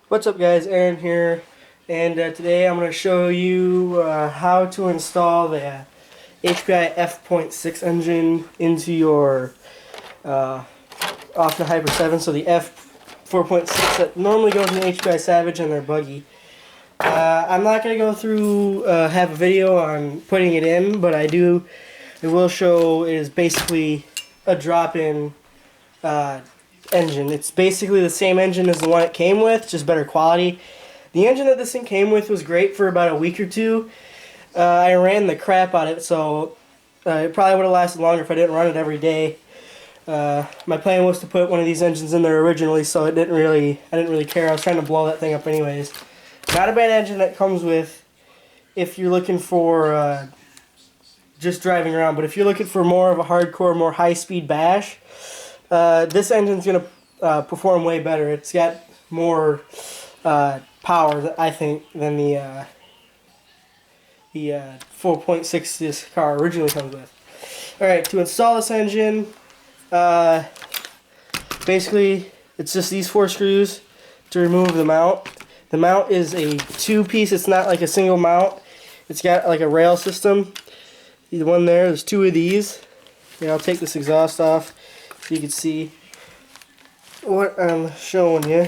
What's up guys, Aaron here, and today I'm going to show you how to install the HPI f.6 engine into your ofna Hyper 7, so the f4.6 that normally goes in the HPI Savage and their buggy. I'm not going to go through, have a video on putting it in, but I will show it is basically a drop-in engine. It's basically the same engine as the one it came with, just better quality. The engine that this thing came with was great for about a week or two. I ran the crap out of it, so it probably would have lasted longer if I didn't run it every day. My plan was to put one of these engines in there originally, so I didn't really care. I was trying to blow that thing up anyways. Not a bad engine that comes with if you're looking for just driving around, but if you're looking for more of a hardcore, more high-speed bash, this engine's going to perform way better. It's got more power, I think, than the 4.6 this car originally comes with. Alright, to install this engine, basically it's just these 4 screws to remove the mount. The mount is a 2-piece, it's not like a single mount. It's got like a rail system. The one there's 2 of these. Yeah, I'll take this exhaust off so you can see what I'm showing you.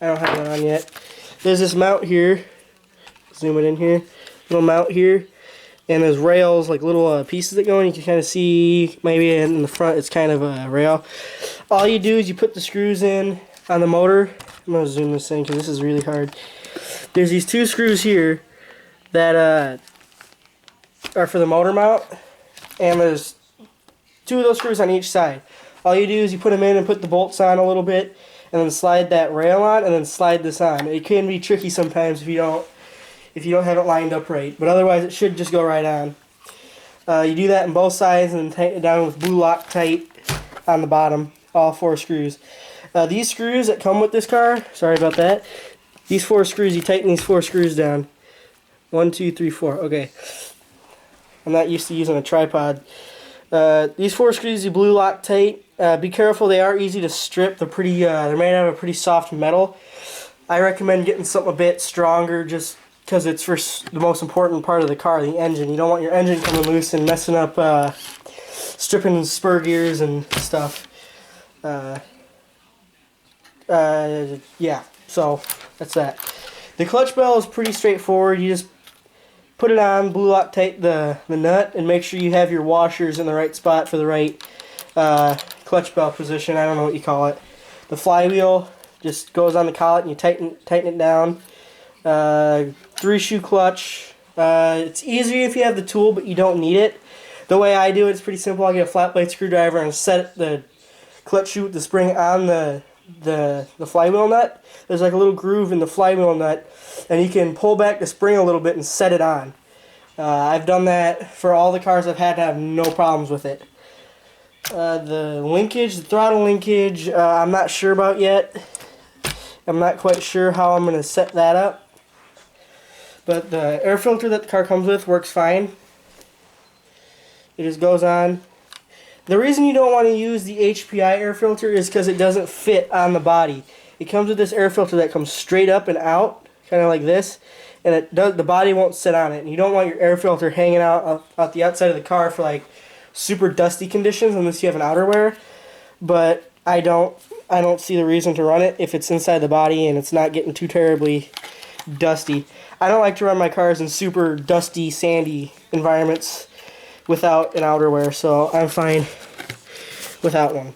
I don't have that on yet. There's this mount here. Zoom it in here. Little mount here. And there's rails, like little pieces that go in. You can kind of see, maybe in the front, it's kind of a rail. All you do is you put the screws in on the motor. I'm going to zoom this in because this is really hard. There's these 2 screws here that are for the motor mount. And there's 2 of those screws on each side. All you do is you put them in and put the bolts on a little bit, and then slide that rail on, and then slide this on. It can be tricky sometimes if you don't have it lined up right, but otherwise it should just go right on. You do that on both sides and then tighten it down with blue Loctite on the bottom, all 4 screws. These screws that come with this car, sorry about that, these 4 screws, you tighten these 4 screws down. 1, 2, 3, 4, okay. I'm not used to using a tripod. These 4 screws you blue Loctite. Be careful, they are easy to strip. They're made out of a pretty soft metal. I recommend getting something a bit stronger just because it's for the most important part of the car, the engine. You don't want your engine coming loose and messing up, stripping spur gears and stuff. Yeah, so that's that. The clutch bell is pretty straightforward. You just put it on, blue Loctite the nut, and make sure you have your washers in the right spot for the right clutch bell position. I don't know what you call it. The flywheel just goes on the collet and you tighten it down. 3-shoe clutch. It's easier if you have the tool, but you don't need it. The way I do it is pretty simple. I get a flat blade screwdriver and set the clutch shoe with the spring on the flywheel nut. There's like a little groove in the flywheel nut, and you can pull back the spring a little bit and set it on. I've done that for all the cars I've had to have no problems with it. The linkage, the throttle linkage, I'm not sure about yet. I'm not quite sure how I'm going to set that up. But the air filter that the car comes with works fine. It just goes on. The reason you don't want to use the HPI air filter is because it doesn't fit on the body. It comes with this air filter that comes straight up and out, kind of like this, and the body won't sit on it. And you don't want your air filter hanging out the outside of the car for like super dusty conditions unless you have an outerwear. But I don't see the reason to run it if it's inside the body and it's not getting too terribly dusty. I don't like to run my cars in super dusty, sandy environments without an outerwear, so I'm fine without one.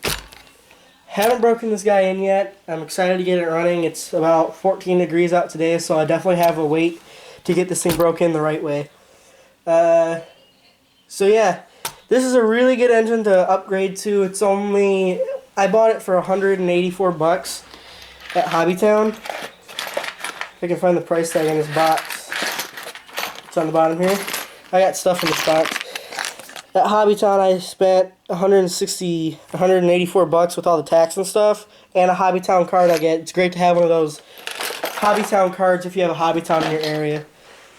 Haven't broken this guy in yet. I'm excited to get it running. It's about 14 degrees out today, so I definitely have a wait to get this thing broken the right way. So yeah, this is a really good engine to upgrade to. I bought it for 184 bucks at Hobbytown. If I can find the price tag on this box. It's on the bottom here. I got stuff in this box. At Hobbytown I spent 184 bucks with all the tax and stuff, and a Hobbytown card I get. It's great to have one of those Hobbytown cards if you have a Hobbytown in your area.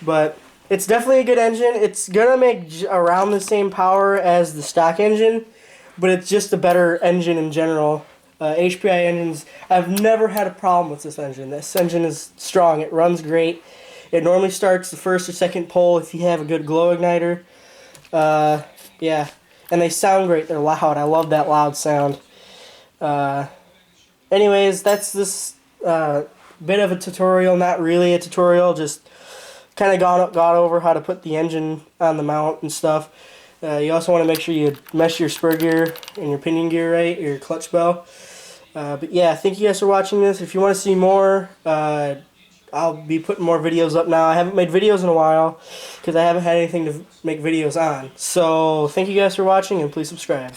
But it's definitely a good engine. It's gonna make around the same power as the stock engine, but it's just a better engine in general. HPI engines, I've never had a problem with this engine. This engine is strong. It runs great. It normally starts the first or second pull if you have a good glow igniter. Yeah, and they sound great. They're loud. I love that loud sound. Anyways, that's this bit of a tutorial. Not really a tutorial, just kind of got over how to put the engine on the mount and stuff. You also want to make sure you mesh your spur gear and your pinion gear right, your clutch bell. But yeah, thank you guys for watching this. If you want to see more, I'll be putting more videos up now. I haven't made videos in a while because I haven't had anything to make videos on. So thank you guys for watching, and please subscribe.